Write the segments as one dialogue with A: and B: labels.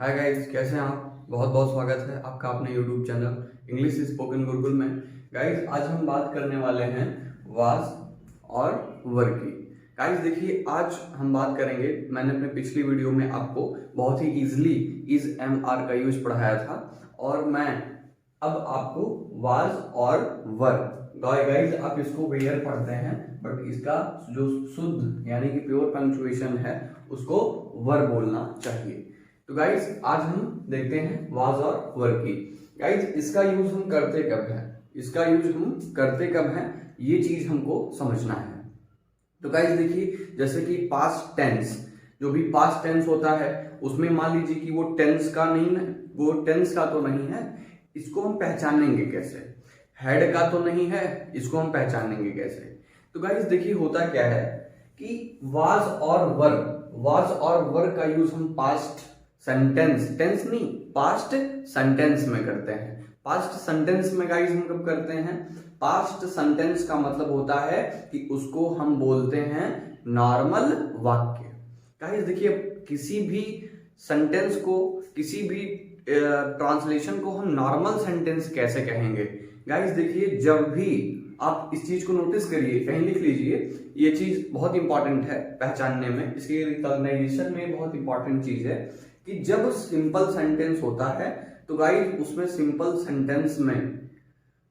A: Hi guys, कैसे हैं आप। बहुत बहुत स्वागत है आपका अपने YouTube channel English spoken Gurukul में। गाइस, आज हम बात करने वाले हैं वाज और वर की। गाइस देखिए, आज हम बात करेंगे, मैंने अपने पिछली वीडियो में आपको बहुत ही इजीली इज एम आर का यूज पढ़ाया था और मैं अब आपको वाज और वर, गाइस आप इसको वेयर पढ़ते हैं बट इसका जो शुद्ध यानी कि प्योर पंक्चुएशन है उसको वर बोलना चाहिए। तो गाइस आज हम देखते हैं वाज और वर की। गाइस इसका यूज हम करते कब है, इसका यूज हम करते कब है, ये चीज हमको समझना है। तो गाइस देखिए, जैसे कि पास्ट टेंस, जो भी पास्ट टेंस होता है उसमें मान लीजिए कि वो टेंस का नहीं है, वो टेंस का तो नहीं है, इसको हम पहचानेंगे कैसे। हेड का तो नहीं है, इसको हम पहचानेंगे कैसे। तो गाइस देखिए, होता क्या है कि वाज और वर का यूज हम पास्ट सेंटेंस, टेंस नहीं, पास्ट सेंटेंस में करते हैं। पास्ट सेंटेंस में गाइस हम कब करते हैं, पास्ट सेंटेंस का मतलब होता है कि उसको हम बोलते हैं नॉर्मल वाक्य। गाइस देखिए, किसी भी सेंटेंस को, किसी भी ट्रांसलेशन को हम नॉर्मल सेंटेंस कैसे कहेंगे। गाइस देखिए, जब भी आप इस चीज को नोटिस करिए, कहीं लिख लीजिए, ये चीज बहुत इंपॉर्टेंट है पहचानने में, इसके रिकॉग्नाइजेशन में बहुत इंपॉर्टेंट चीज है कि जब सिंपल सेंटेंस होता है तो गाइस उसमें सिंपल सेंटेंस में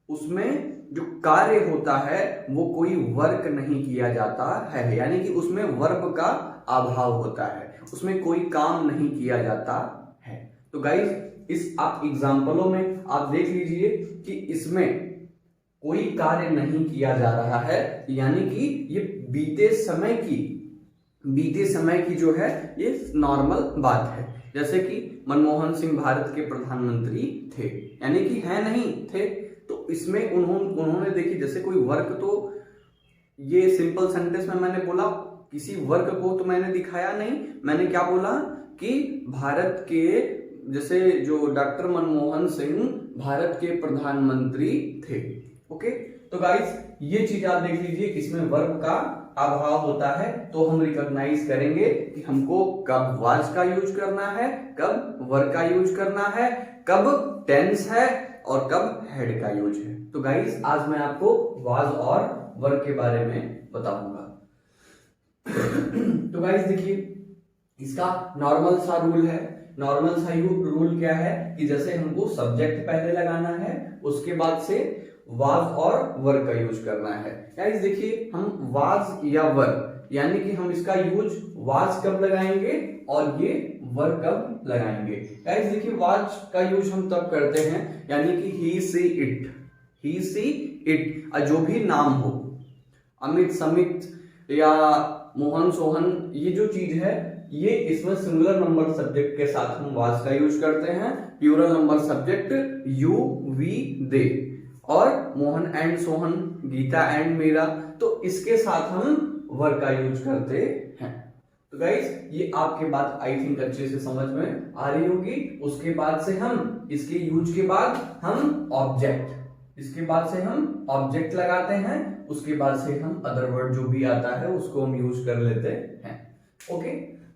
A: उसमें जो कार्य होता है वो कोई वर्क नहीं किया जाता है, यानी कि उसमें वर्ब का अभाव होता है, उसमें कोई काम नहीं किया जाता है। तो गाइस इस आप एग्जाम्पलों में आप देख लीजिए कि इसमें कोई कार्य नहीं किया जा रहा है, यानी कि ये बीते समय की जो है ये नॉर्मल बात है। जैसे कि मनमोहन सिंह भारत के प्रधानमंत्री थे, यानी कि है नहीं थे, तो इसमें उन्होंने देखी, जैसे कोई वर्क, तो ये सिंपल सेंटेंस में मैंने बोला किसी वर्क को तो मैंने दिखाया नहीं, मैंने क्या बोला कि भारत के, जैसे जो डॉक्टर मनमोहन सिंह भारत के प्रधानमंत्री थे। ओके, तो गाइस ये चीज आप देख लीजिए, इसमें वर्ब का अभाव होता है, तो हम रिकॉग्नाइज करेंगे कि हमको कब वाज का यूज करना है, कब वर का यूज करना है, कब टेंस है और कब हेड का यूज है। तो गाइस आज मैं आपको वाज और वर के बारे में बताऊंगा। तो गाइस देखिए, इसका नॉर्मल सा रूल है। नॉर्मल सा रूल क्या है कि जैसे हमको सब्जेक्ट पहले लगाना है, उसके बाद से वाज और वर का यूज करना है। गाइस देखिए, हम वाज या वर, यानी कि हम इसका यूज वाज कब लगाएंगे और ये वर कब लगाएंगे। गाइस देखिए, वाज का यूज हम तब करते हैं, यानी कि ही सी इट, जो भी नाम हो, अमित समित या मोहन सोहन, ये जो चीज है ये इसमें सिंगुलर नंबर सब्जेक्ट के साथ हम वाज का यूज करते हैं, plural number subject you we they, और मोहन एंड सोहन, गीता एंड मीरा, तो इसके साथ हम वर का यूज करते हैं। तो गाइस ये आपके बात आई थिंक अच्छे से समझ में आ रही होगी। उसके बाद से हम इसके यूज के बाद हम ऑब्जेक्ट, इसके बाद से हम ऑब्जेक्ट लगाते हैं, उसके बाद से हम अदर वर्ड जो भी आता है उसको हम यूज कर लेते हैं। ओके,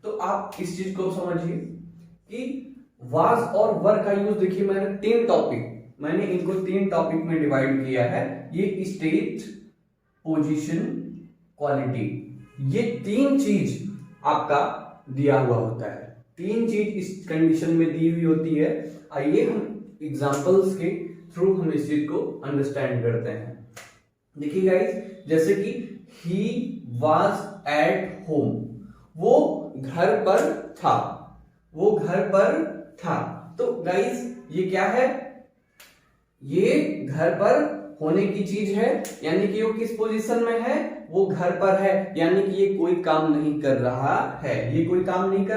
A: तो आप इस चीज को समझिए कि वाज और वर का यूज, देखिए मैंने इनको तीन टॉपिक में डिवाइड किया है। ये स्टेट, पोजीशन, क्वालिटी, ये तीन चीज आपका दिया हुआ होता है, तीन चीज इस कंडीशन में दी हुई होती है। आइए हम एग्जांपल्स के थ्रू हम इस चीज को अंडरस्टैंड करते हैं। देखिए गाइस, जैसे कि ही वाज एट होम, वो घर पर था, तो गाइस ये क्या है, ये घर पर होने की चीज है, यानी कि वो किस पोजीशन में है, वो घर पर है, यानी कि ये कोई काम नहीं कर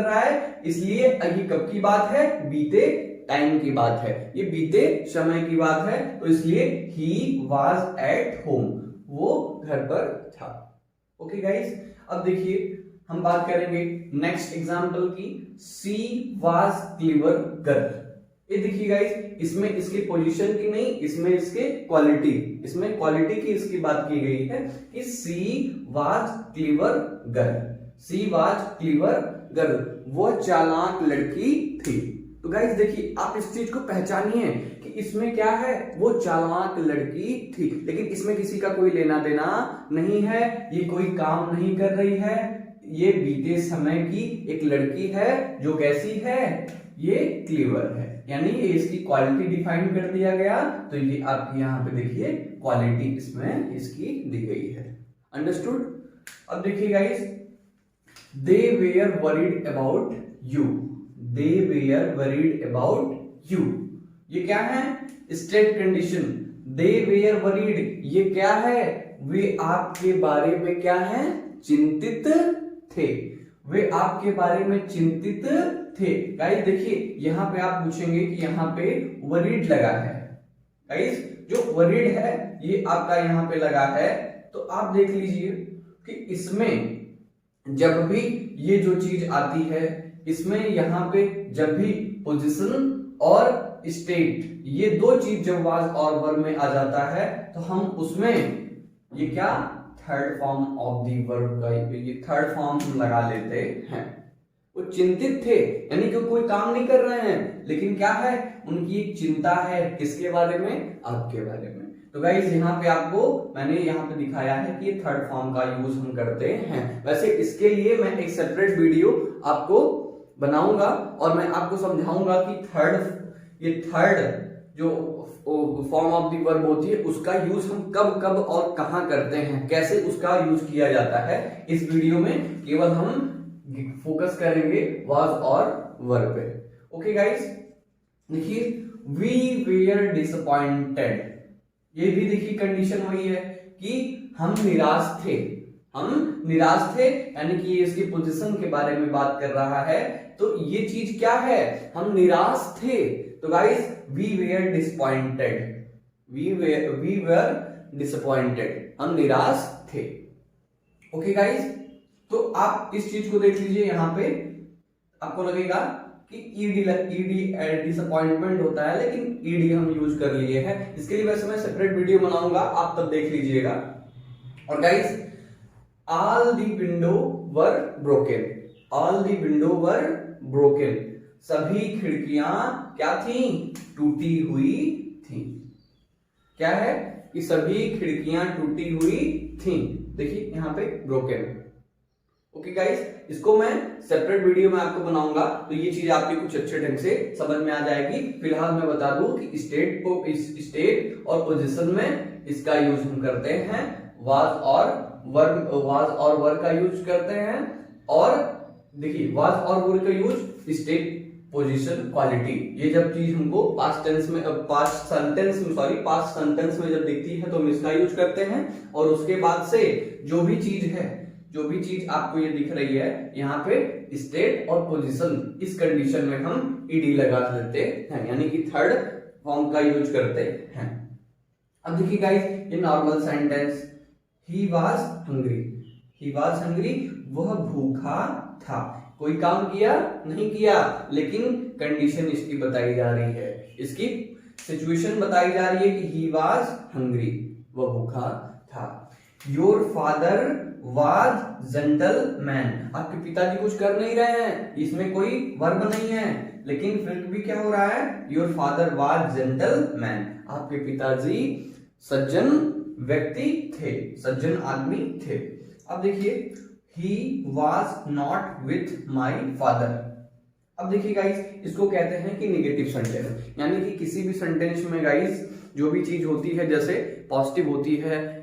A: रहा है, इसलिए ये कब की बात है, बीते टाइम की बात है, ये बीते समय की बात है, तो इसलिए ही वाज एट होम, वो घर पर था। ओके गाइस, अब देखिए हम बात करेंगे नेक्स्ट एग्जांपल की, सी वाज क्लीवर गर्ल। ये देखिए गाइस, इसमें इसकी पोजीशन की नहीं, इसमें इसके क्वालिटी, इसमें क्वालिटी की इसकी बात की गई है कि सी वाज क्लीवर गर्ल, वो चालाक लड़की थी। तो गाइस देखिए, आप इस चीज को पहचानिए कि इसमें क्या है, वो चालाक लड़की थी, लेकिन इसमें किसी का कोई लेना देना नहीं है, ये कोई काम नहीं कर रही है, ये बीते समय की एक लड़की है जो कैसी है, ये क्लीवर है। यानी ये इसकी क्वालिटी डिफाइन कर दिया गया, तो ये आप यहाँ पे देखिए क्वालिटी इसमें इसकी दी गई है। अंडरस्टूड? अब देखिए guys, they were worried about you, they were worried about you, ये क्या है, state condition. They were worried, ये क्या है, वे आपके बारे में क्या है, चिंतित थे, वे आपके बारे में चिंतित थे। गाइस देखिए, यहां पे आप पूछेंगे कि यहां पे वरीड लगा है, गाइस जो वरीड है ये आपका यहां पे लगा है, तो आप देख लीजिए कि इसमें जब भी ये जो चीज आती है, इसमें यहां पे जब भी पोजीशन और स्टेट, ये दो चीज जब वाज और वर्ब में आ जाता है, तो हम उसमें ये क्या, third form of the verb का ये थर्ड फॉर्म हम लगा लेते हैं। वो चिंतित थे, यानी कि कोई काम नहीं कर रहे हैं, लेकिन क्या है, उनकी एक चिंता है, किसके बारे में, आपके बारे में। तो गाइस यहाँ पे आपको मैंने यहाँ पे दिखाया है कि ये थर्ड फॉर्म का यूज हम करते हैं। वैसे इसके लिए मैं एक सेपरेट वीडियो आपको बनाऊंगा और मैं आपको समझाऊंगा कि थर्ड जो फॉर्म ऑफ दी वर्ब होती है उसका यूज हम कब कब और कहां करते हैं, कैसे उसका यूज किया जाता है। इस वीडियो में केवल हम फोकस करेंगे वाज और वर्ब पे। ओके गाइस, देखिए वी वेयर डिसअपॉइंटेड, ये भी देखिए कंडीशन वही है कि हम निराश थे, हम निराश थे, यानी कि ये इसकी पोजीशन के बारे में बात कर रहा है, तो ये चीज क्या है, हम निराश थे। तो guys we were disappointed, we were disappointed, हम निराश थे। ओके गाइस, तो आप इस चीज को देख लीजिए, यहां पे आपको लगेगा कि ईडी डिसअपॉइंटमेंट होता है, लेकिन ईडी हम यूज कर लिए हैं। इसके लिए वैसे मैं सेपरेट वीडियो बनाऊंगा, आप तब देख लीजिएगा। और guys, all the window were broken, all the window were broken, सभी खिड़कियां क्या थी, टूटी हुई थी। क्या है कि सभी खिड़कियां टूटी हुई थी, देखिए यहां पे ब्रोकन। ओके गाइस, इसको मैं सेपरेट वीडियो में आपको बनाऊंगा, तो ये चीज आपकी कुछ अच्छे ढंग से समझ में आ जाएगी। फिलहाल मैं बता दूं कि स्टेट और पोजीशन में इसका यूज हम करते हैं, वाज और वर्ब का यूज करते हैं। और देखिए वाज और वर्ब का यूज स्टेट, पोजीशन, क्वालिटी, ये जब चीज हमको पास्ट सेंटेंस में जब दिखती है तो हम इसका यूज करते हैं। और उसके बाद से जो भी चीज आपको ये दिख रही है यहाँ पे स्टेट और पोजीशन, इस कंडीशन में हम ईडी लगा देते हैं, यानी कि थर्ड फॉर्म का यूज करते हैं। अब देखिए गाइस, ये normal sentence, he was hungry, he was hungry, वह भूखा था, कोई काम किया नहीं किया, लेकिन कंडीशन इसकी बताई जा रही है, इसकी सिचुएशन बताई जा रही है कि ही वाज हंग्री, वह भूखा था। योर फादर वाज जेंटलमैन, आपके पिताजी कुछ कर नहीं रहे हैं, इसमें कोई वर्ब नहीं है, लेकिन फिर भी क्या हो रहा है, योर फादर वाज जेंटलमैन, आपके पिताजी सज्जन व्यक्ति थे, सज्जन आदमी थे। अब देखिए, he was not with my father, अब देखिए गाइस, इसको कहते हैं कि निगेटिव सेंटेंस, यानी कि किसी भी सेंटेंस में गाइस जो भी चीज होती है, जैसे पॉजिटिव होती है,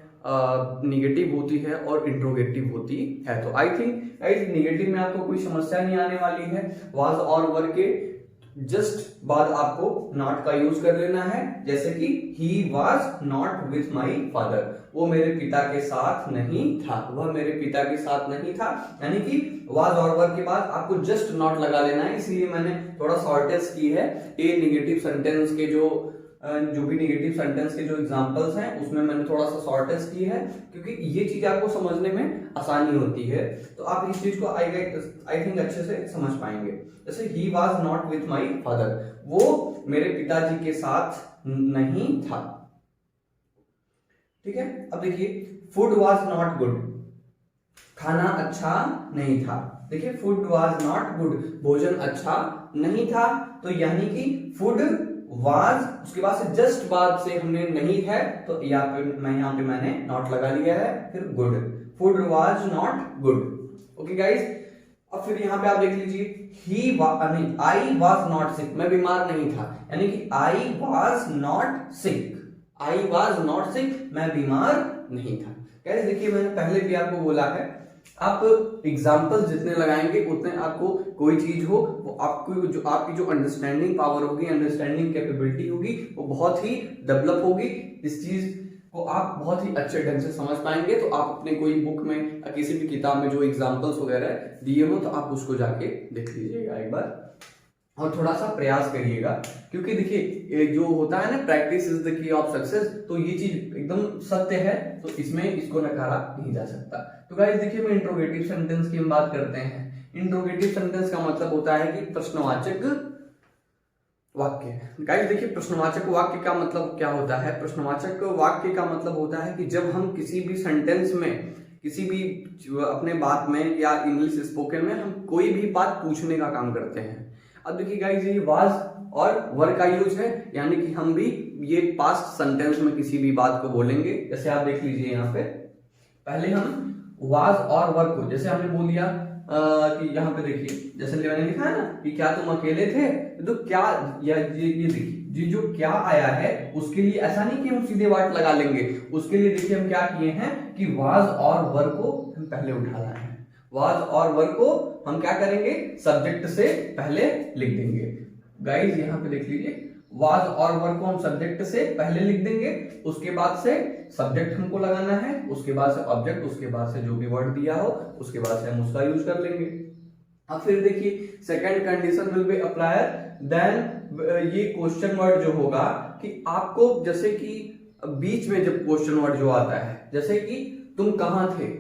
A: निगेटिव होती है और इंट्रोगेटिव होती है, तो आई थिंक गाइस निगेटिव में आपको कोई समस्या नहीं आने वाली है। वाज और वर के जस्ट बाद आपको नॉट का यूज कर लेना है, जैसे कि he was not with my father, वो मेरे पिता के साथ नहीं था, वह मेरे पिता के साथ नहीं था, यानी कि was और were के बाद आपको जस्ट नॉट लगा लेना है। इसलिए मैंने थोड़ा शॉर्टेज की है, ये निगेटिव सेंटेंस के जो भी निगेटिव सेंटेंस के जो एग्जांपल्स हैं उसमें मैंने थोड़ा सा शॉर्टेज की है, क्योंकि ये चीज आपको समझने में आसानी होती है, तो आप इस चीज को आई थिंक अच्छे से समझ पाएंगे। जैसे he was not with my father, वो मेरे पिताजी के साथ नहीं था, ठीक है। अब देखिए, फूड वाज नॉट गुड, खाना अच्छा नहीं था, देखिए फूड वाज नॉट गुड, भोजन अच्छा नहीं था, तो यानी कि फूड वाज, उसके बाद से जस्ट बाद से हमने नहीं है तो यहाँ पे मैंने नॉट लगा लिया है, फिर good, food was not good. Okay guys, अब फिर यहाँ पे आप देख लीजिए, आई वॉज नॉट सिक, मैं बीमार नहीं था, यानी कि I was not sick, I was not sick, मैं बीमार नहीं था। गाइस देखिए, मैंने पहले भी आपको बोला है, आप एग्जाम्पल्स जितने लगाएंगे उतने आपको कोई चीज हो वो आपको जो आपकी जो अंडरस्टैंडिंग पावर होगी, अंडरस्टैंडिंग कैपेबिलिटी होगी, वो बहुत ही डेवलप होगी। इस चीज को आप बहुत ही अच्छे ढंग से समझ पाएंगे। तो आप अपने कोई बुक में या किसी भी किताब में जो एग्जाम्पल्स वगैरह दिए हो तो आप उसको जाके देख लीजिएगा एक बार और थोड़ा सा प्रयास करिएगा, क्योंकि देखिए ये जो होता है ना, practice is the key of success, तो ये चीज एकदम सत्य है, तो इसमें इसको नकारा नहीं जा सकता। तो गाइस देखिए, मैं इंट्रोगेटिव सेंटेंस की हम बात करते हैं। इंट्रोगेटिव सेंटेंस का मतलब होता है कि प्रश्नवाचक वाक्य। गाइस देखिए, प्रश्नवाचक वाक्य का मतलब क्या होता है? प्रश्नवाचक वाक्य का मतलब होता है कि जब हम किसी भी सेंटेंस में, किसी भी अपने बात में या इंग्लिश स्पोकन में हम कोई भी बात पूछने का काम करते हैं। अब देखिए गाइस, ये वाज और वर का यूज है, यानी कि हम भी ये पास्ट सेंटेंस में किसी भी बात को बोलेंगे। जैसे आप देख लीजिए यहाँ पे, पहले हम वाज और वर को, जैसे हमने बोल दिया कि यहाँ पे देखिए, जैसे मैंने लिखा है ना कि क्या तुम अकेले थे, तो क्या ये देखिए, जो क्या आया है उसके लिए ऐसा नहीं कि हम सीधे वाट लगा लेंगे, उसके लिए देखिए हम क्या किए हैं कि वाज और वर को हम पहले उठा लाए हैं। वाज और वर को हम क्या करेंगे, सब्जेक्ट से पहले लिख देंगे। गाइस यहाँ पे देख लीजिए, वाज और वर को हम सब्जेक्ट से पहले लिख देंगे, उसके बाद से सब्जेक्ट हमको लगाना है, उसके बाद से ऑब्जेक्ट, उसके बाद से जो भी वर्ड दिया हो उसके बाद से हम उसका यूज कर लेंगे। अब फिर देखिए, second condition will be applied then, ये क्वेश्चन वर्ड जो होगा कि आपको, जैसे कि बीच में जब क्वेश्चन वर्ड जो आता है, जैसे कि तुम कहां थे,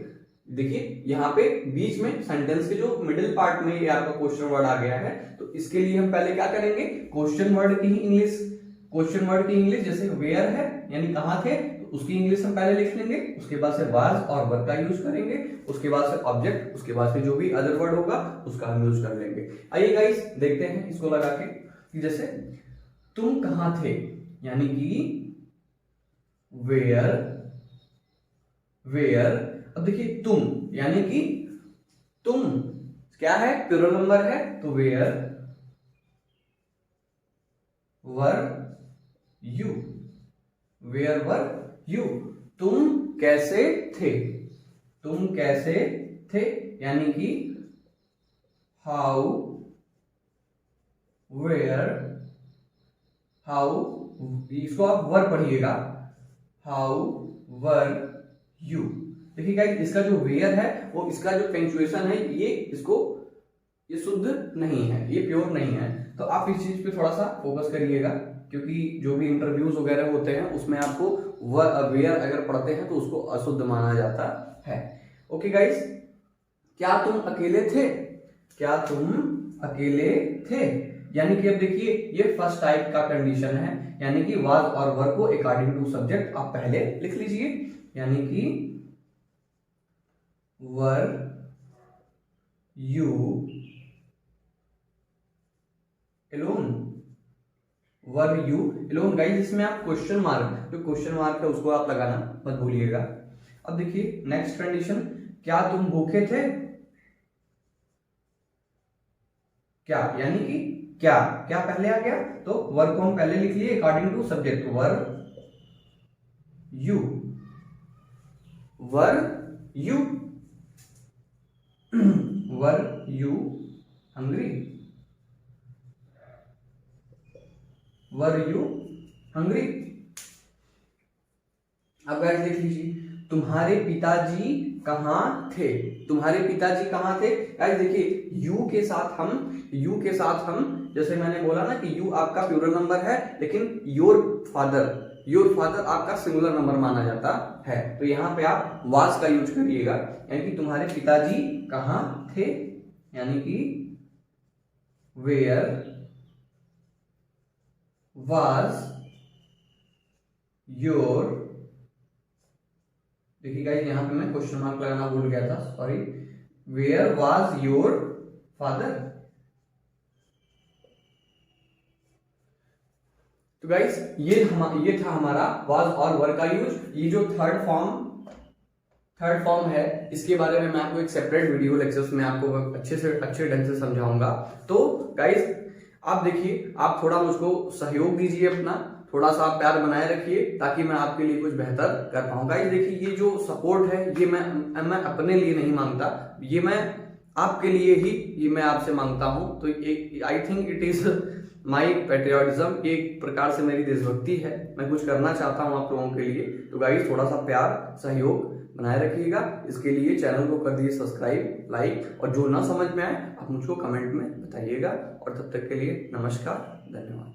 A: देखिए यहाँ पे बीच में सेंटेंस के जो मिडिल पार्ट में ये आपका क्वेश्चन वर्ड आ गया है, तो इसके लिए हम पहले क्या करेंगे, क्वेश्चन वर्ड की इंग्लिश, क्वेश्चन वर्ड की इंग्लिश जैसे वेयर है यानी कहां थे, तो उसकी इंग्लिश हम पहले लिख लेंगे, उसके बाद से वाज और वर का यूज करेंगे, उसके बाद से ऑब्जेक्ट, उसके बाद से जो भी अदर वर्ड होगा उसका हम यूज कर लेंगे। आइए गाइस देखते हैं इसको लगा के, कि जैसे तुम कहां थे, यानी कि वेयर, अब देखिए तुम, यानी कि तुम क्या है, प्लूरल नंबर है, तो where were you, where were you, तुम कैसे थे, तुम कैसे थे, यानी कि हाउ वेयर, हाउ, इसको आप वर पढ़िएगा, हाउ वर यू। देखिए गाइस, इसका जो वेयर है वो, इसका जो पंक्चुएशन है ये, इसको ये शुद्ध नहीं है, ये प्योर नहीं है, तो आप इस चीज पे थोड़ा सा फोकस करिएगा, क्योंकि जो भी इंटरव्यूज वगैरह होते हैं उसमें आपको वेयर अगर पढ़ते हैं तो उसको अशुद्ध माना जाता है। ओके गाइस, क्या तुम अकेले थे, क्या तुम अकेले थे, यानी कि अब देखिए ये फर्स्ट टाइप का कंडीशन है, यानी कि वाज और वर को अकॉर्डिंग टू सब्जेक्ट आप पहले लिख लीजिए, यानी कि were you alone, were you alone. Guys इसमें आप क्वेश्चन मार्क, जो क्वेश्चन मार्क है उसको आप लगाना मत भूलिएगा। अब देखिए नेक्स्ट कंडीशन, क्या तुम भूखे थे, क्या, यानी कि क्या, क्या पहले आ गया, तो वर को हम पहले लिख लिए according to subject, were you, were you, were you hungry, were you hungry. अब गाइस देख लीजिए, तुम्हारे पिताजी कहां थे, तुम्हारे पिताजी कहां थे। गाइस देखिए, यू के साथ हम जैसे मैंने बोला ना कि यू आपका प्लूरल नंबर है, लेकिन योर फादर आपका सिंगुलर नंबर माना जाता है, तो यहां पे आप वाज का यूज करिएगा, यानी कि तुम्हारे पिताजी कहां थे, यानी कि वेयर वाज योर, देखिए गाइस यहां पे मैं क्वेश्चन मार्क लगाना भूल गया था, sorry, where was your father, तो गाइस ये था हमारा वाज और वर का यूज। ये जो थर्ड फॉर्म है इसके बारे में मैं आपको एक सेपरेट वीडियो लेक्चर्स में आपको अच्छे ढंग से समझाऊंगा। तो गाइस आप देखिए, आप थोड़ा मुझको सहयोग दीजिए, अपना थोड़ा सा आप प्यार बनाए रखिए ताकि मैं आपके लिए कुछ बेहतर कर पाऊँ। गाइस देखिए, ये जो सपोर्ट है ये मैं अपने लिए नहीं मांगता, ये मैं आपके लिए ही ये मैं आपसे मांगता हूँ। तो I think it is my patriotism, एक प्रकार से मेरी देशभक्ति है, मैं कुछ करना चाहता हूँ आप लोगों के लिए। तो गाइस थोड़ा सा प्यार सहयोग बनाए रखिएगा। इसके लिए चैनल को कर दीजिए सब्सक्राइब, लाइक, और जो ना समझ में आए आप मुझको कमेंट में बताइएगा। और तब तक के लिए नमस्कार, धन्यवाद।